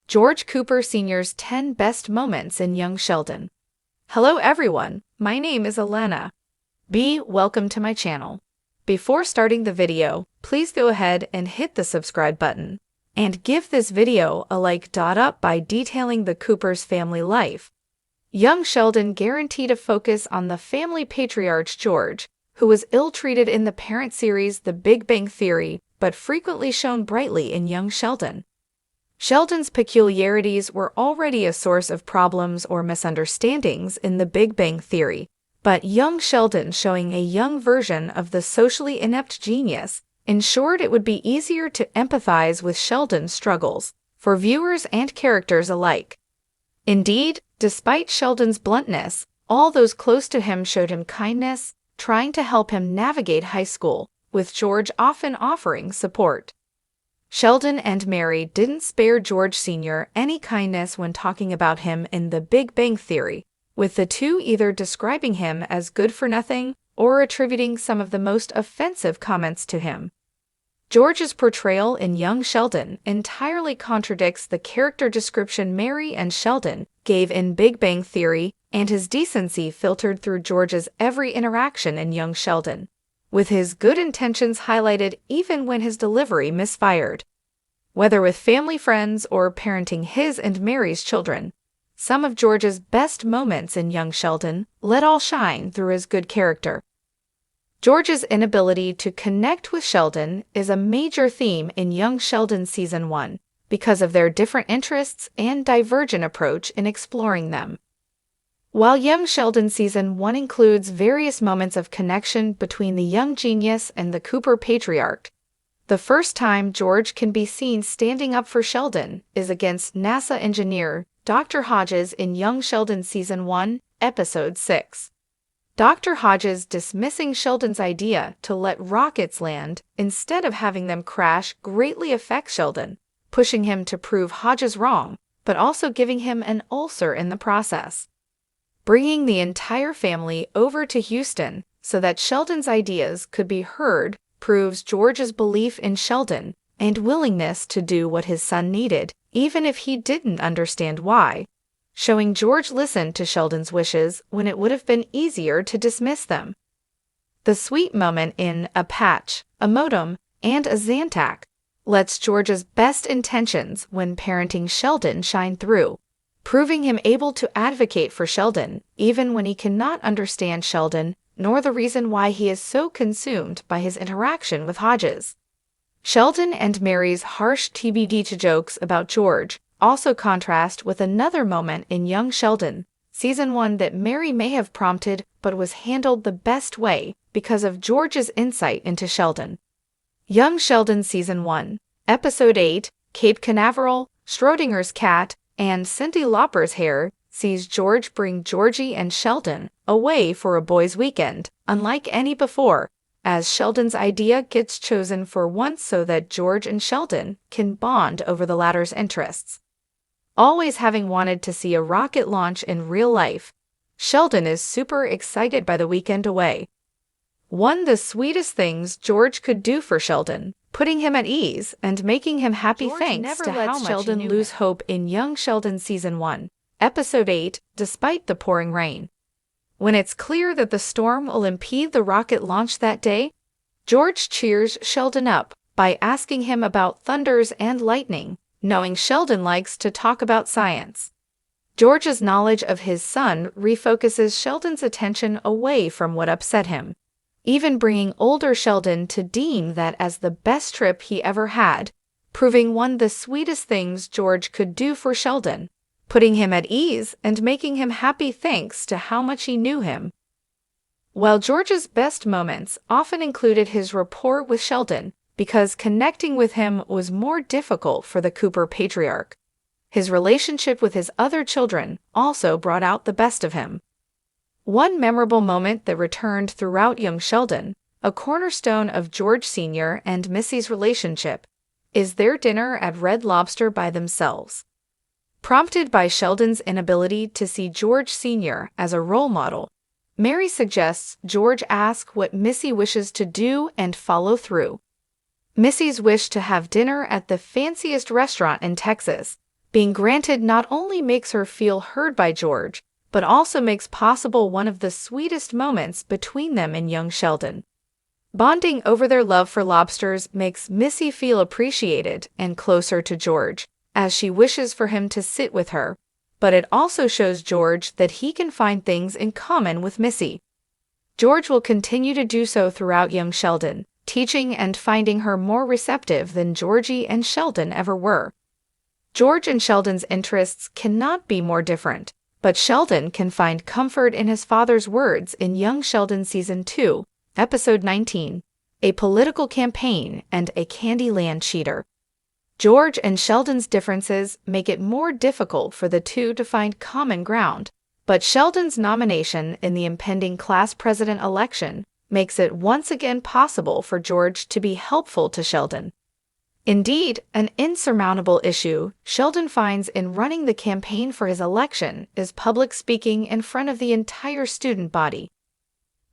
George Cooper Sr.'s 10 Best Moments in Young Sheldon. Hello everyone, my name is Elena. Welcome to my channel. Before starting the video, please go ahead and hit the subscribe button. And give this video a like. Up by detailing the Cooper's family life. Young Sheldon guaranteed a focus on the family patriarch George, who was ill-treated in the parent series The Big Bang Theory, but frequently shone brightly in young Sheldon. Sheldon's peculiarities were already a source of problems or misunderstandings in The Big Bang Theory, but young Sheldon showing a young version of the socially inept genius ensured it would be easier to empathize with Sheldon's struggles, for viewers and characters alike. Indeed, despite Sheldon's bluntness, all those close to him showed him kindness, trying to help him navigate high school, with George often offering support. Sheldon and Mary didn't spare George Sr. any kindness when talking about him in The Big Bang Theory, with the two either describing him as good-for-nothing or attributing some of the most offensive comments to him. George's portrayal in young Sheldon entirely contradicts the character description Mary and Sheldon gave in Big Bang Theory, and his decency filtered through George's every interaction in young Sheldon, with his good intentions highlighted even when his delivery misfired. Whether with family friends or parenting his and Mary's children, some of George's best moments in young Sheldon let all shine through his good character. George's inability to connect with Sheldon is a major theme in Young Sheldon Season 1 because of their different interests and divergent approach in exploring them. While Young Sheldon Season 1 includes various moments of connection between the young genius and the Cooper patriarch, the first time George can be seen standing up for Sheldon is against NASA engineer Dr. Hodges in Young Sheldon Season 1, Episode 6. Dr. Hodges dismissing Sheldon's idea to let rockets land instead of having them crash greatly affects Sheldon, pushing him to prove Hodges wrong, but also giving him an ulcer in the process. Bringing the entire family over to Houston so that Sheldon's ideas could be heard proves George's belief in Sheldon and willingness to do what his son needed, even if he didn't understand why, showing George listened to Sheldon's wishes when it would have been easier to dismiss them. The sweet moment in A Patch, a Modem, and a Zantac lets George's best intentions when parenting Sheldon shine through, proving him able to advocate for Sheldon even when he cannot understand Sheldon nor the reason why he is so consumed by his interaction with Hodges. Sheldon and Mary's harsh TBD jokes about George also contrast with another moment in Young Sheldon, Season 1 that Mary may have prompted but was handled the best way because of George's insight into Sheldon. Young Sheldon Season 1, Episode 8, Cape Canaveral, Schrodinger's cat, and Cyndi Lauper's hair sees George bring Georgie and Sheldon away for a boys' weekend, unlike any before, as Sheldon's idea gets chosen for once so that George and Sheldon can bond over the latter's interests. Always having wanted to see a rocket launch in real life, Sheldon is super excited by the weekend away. One of the sweetest things George could do for Sheldon, putting him at ease and making him happy George thanks never to lets how much Sheldon lose hope in Young Sheldon Season 1, Episode 8, Despite the Pouring Rain. When it's clear that the storm will impede the rocket launch that day, George cheers Sheldon up by asking him about thunders and lightning, knowing Sheldon likes to talk about science. George's knowledge of his son refocuses Sheldon's attention away from what upset him, even bringing older Sheldon to deem that as the best trip he ever had, proving one of the sweetest things George could do for Sheldon, putting him at ease and making him happy thanks to how much he knew him. While George's best moments often included his rapport with Sheldon, because connecting with him was more difficult for the Cooper patriarch, his relationship with his other children also brought out the best of him. One memorable moment that returned throughout Young Sheldon, a cornerstone of George Sr. and Missy's relationship, is their dinner at Red Lobster by themselves. Prompted by Sheldon's inability to see George Sr. as a role model, Mary suggests George ask what Missy wishes to do and follow through. Missy's wish to have dinner at the fanciest restaurant in Texas, Being granted not only makes her feel heard by George, but also makes possible one of the sweetest moments between them and young Sheldon. Bonding over their love for lobsters makes Missy feel appreciated and closer to George, as she wishes for him to sit with her, but it also shows George that he can find things in common with Missy. George will continue to do so throughout young Sheldon, teaching and finding her more receptive than Georgie and Sheldon ever were. George and Sheldon's interests cannot be more different, but Sheldon can find comfort in his father's words in Young Sheldon Season 2, Episode 19, A Political Campaign and a Candyland Cheater. George and Sheldon's differences make it more difficult for the two to find common ground, but Sheldon's nomination in the impending class president election makes it once again possible for George to be helpful to Sheldon. Indeed, an insurmountable issue Sheldon finds in running the campaign for his election is public speaking in front of the entire student body.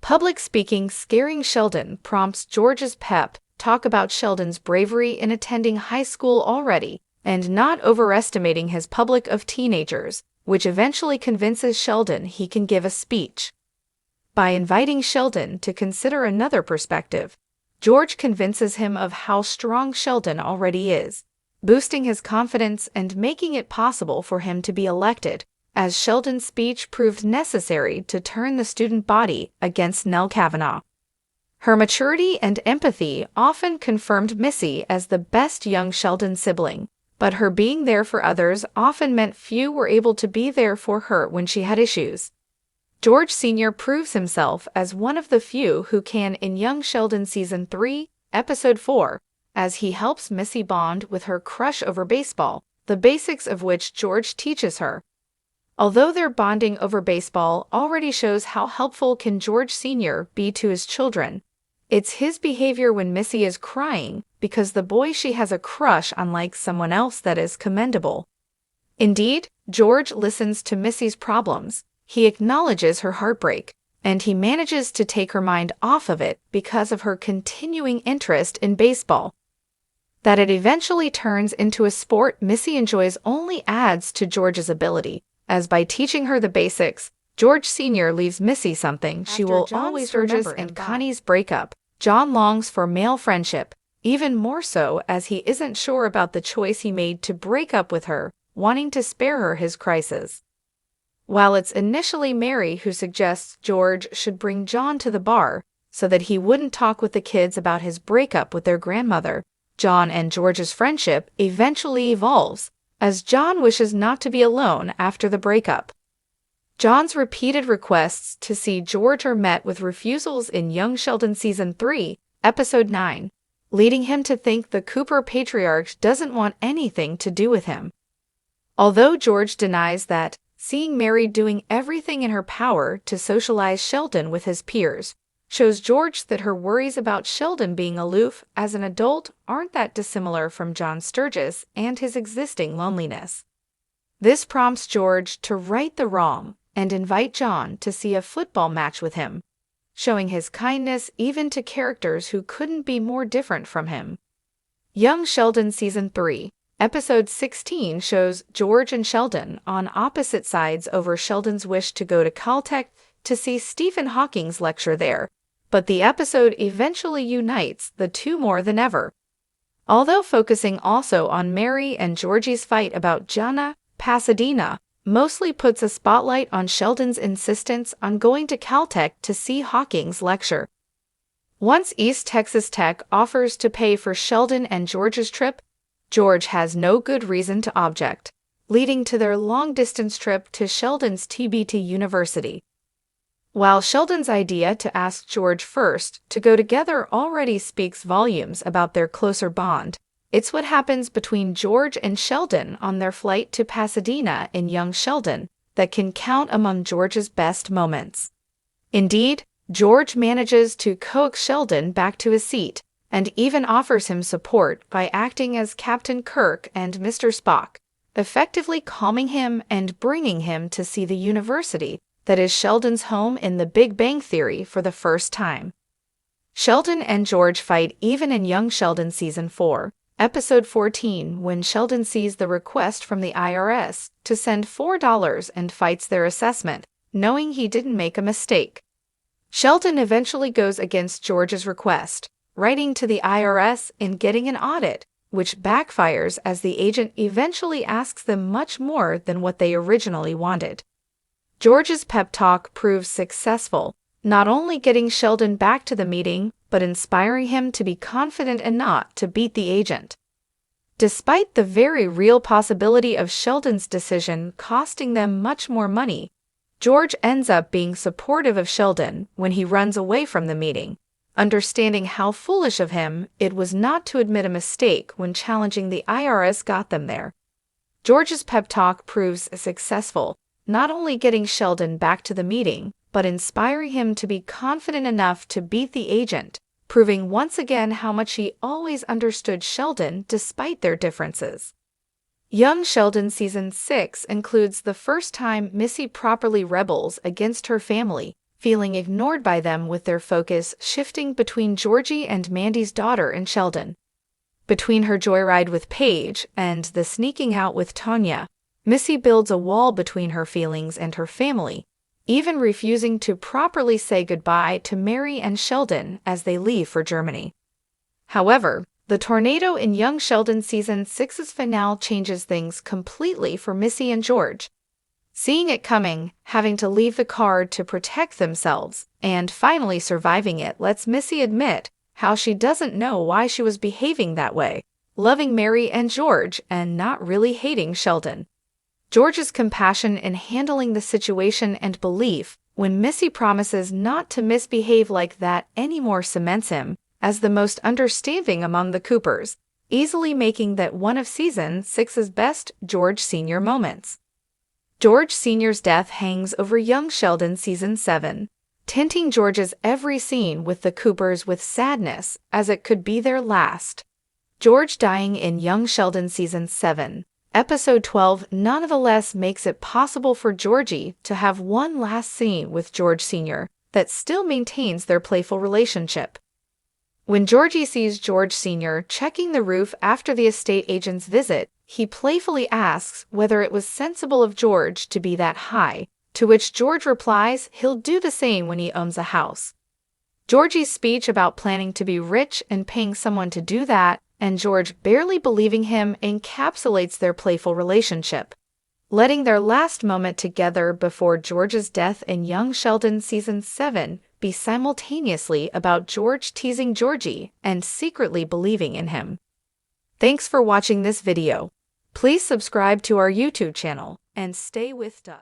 Public speaking scaring Sheldon prompts George's pep talk about Sheldon's bravery in attending high school already and not overestimating his public of teenagers, which eventually convinces Sheldon he can give a speech. By inviting Sheldon to consider another perspective, George convinces him of how strong Sheldon already is, boosting his confidence and making it possible for him to be elected, as Sheldon's speech proved necessary to turn the student body against Nell Kavanaugh. Her maturity and empathy often confirmed Missy as the best young Sheldon sibling, but her being there for others often meant few were able to be there for her when she had issues. George Sr. proves himself as one of the few who can in Young Sheldon Season 3, Episode 4, as he helps Missy bond with her crush over baseball, the basics of which George teaches her. Although their bonding over baseball already shows how helpful can George Sr. be to his children, it's his behavior when Missy is crying because the boy she has a crush on likes someone else that is commendable. Indeed, George listens to Missy's problems, he acknowledges her heartbreak, and he manages to take her mind off of it because of her continuing interest in baseball. That it eventually turns into a sport Missy enjoys only adds to George's ability, as by teaching her the basics, George Sr. leaves Missy something she will always remember. Sturgis and Connie's breakup, John longs for male friendship, even more so as he isn't sure about the choice he made to break up with her, wanting to spare her his crisis. While it's initially Mary who suggests George should bring John to the bar so that he wouldn't talk with the kids about his breakup with their grandmother, John and George's friendship eventually evolves, as John wishes not to be alone after the breakup. John's repeated requests to see George are met with refusals in Young Sheldon Season 3, Episode 9, leading him to think the Cooper patriarch doesn't want anything to do with him. Although George denies that, seeing Mary doing everything in her power to socialize Sheldon with his peers shows George that her worries about Sheldon being aloof as an adult aren't that dissimilar from John Sturgis and his existing loneliness. This prompts George to right the wrong and invite John to see a football match with him, showing his kindness even to characters who couldn't be more different from him. Young Sheldon Season 3, Episode 16 shows George and Sheldon on opposite sides over Sheldon's wish to go to Caltech to see Stephen Hawking's lecture there, but the episode eventually unites the two more than ever. Although focusing also on Mary and Georgie's fight about Jana, Pasadena mostly puts a spotlight on Sheldon's insistence on going to Caltech to see Hawking's lecture. Once East Texas Tech offers to pay for Sheldon and George's trip, George has no good reason to object, leading to their long-distance trip to Sheldon's TBT University. While Sheldon's idea to ask George first to go together already speaks volumes about their closer bond, it's what happens between George and Sheldon on their flight to Pasadena in Young Sheldon that can count among George's best moments. Indeed, George manages to coax Sheldon back to his seat, and even offers him support by acting as Captain Kirk and Mr. Spock, effectively calming him and bringing him to see the university that is Sheldon's home in The Big Bang Theory for the first time. Sheldon and George fight even in Young Sheldon Season 4, Episode 14, when Sheldon sees the request from the IRS to send $4 and fights their assessment, knowing he didn't make a mistake. Sheldon eventually goes against George's request, writing to the IRS and getting an audit, which backfires as the agent eventually asks them much more than what they originally wanted. George's pep talk proves successful, not only getting Sheldon back to the meeting, but inspiring him to be confident enough to beat the agent. Despite the very real possibility of Sheldon's decision costing them much more money, George ends up being supportive of Sheldon when he runs away from the meeting, understanding how foolish of him it was not to admit a mistake when challenging the IRS got them there. George's pep talk proves successful, not only getting Sheldon back to the meeting, but inspiring him to be confident enough to beat the agent, proving once again how much he always understood Sheldon despite their differences. Young Sheldon Season 6 includes the first time Missy properly rebels against her family, feeling ignored by them, with their focus shifting between Georgie and Mandy's daughter and Sheldon. Between her joyride with Paige and the sneaking out with Tanya, Missy builds a wall between her feelings and her family, even refusing to properly say goodbye to Mary and Sheldon as they leave for Germany. However, the tornado in Young Sheldon Season 6's finale changes things completely for Missy and George. Seeing it coming, having to leave the car to protect themselves, and finally surviving it lets Missy admit how she doesn't know why she was behaving that way, loving Mary and George and not really hating Sheldon. George's compassion in handling the situation and belief when Missy promises not to misbehave like that anymore cements him as the most understanding among the Coopers, easily making that one of Season 6's best George Sr. moments. George Sr.'s death hangs over Young Sheldon Season 7, tinting George's every scene with the Coopers with sadness as it could be their last. George dying in Young Sheldon Season 7, Episode 12 nonetheless makes it possible for Georgie to have one last scene with George Sr. that still maintains their playful relationship. When Georgie sees George Sr. checking the roof after the estate agent's visit, he playfully asks whether it was sensible of George to be that high, to which George replies he'll do the same when he owns a house. Georgie's speech about planning to be rich and paying someone to do that, and George barely believing him, encapsulates their playful relationship, letting their last moment together before George's death in Young Sheldon Season 7 be simultaneously about George teasing Georgie and secretly believing in him. Thanks for watching this video. Please subscribe to our YouTube channel and stay with us.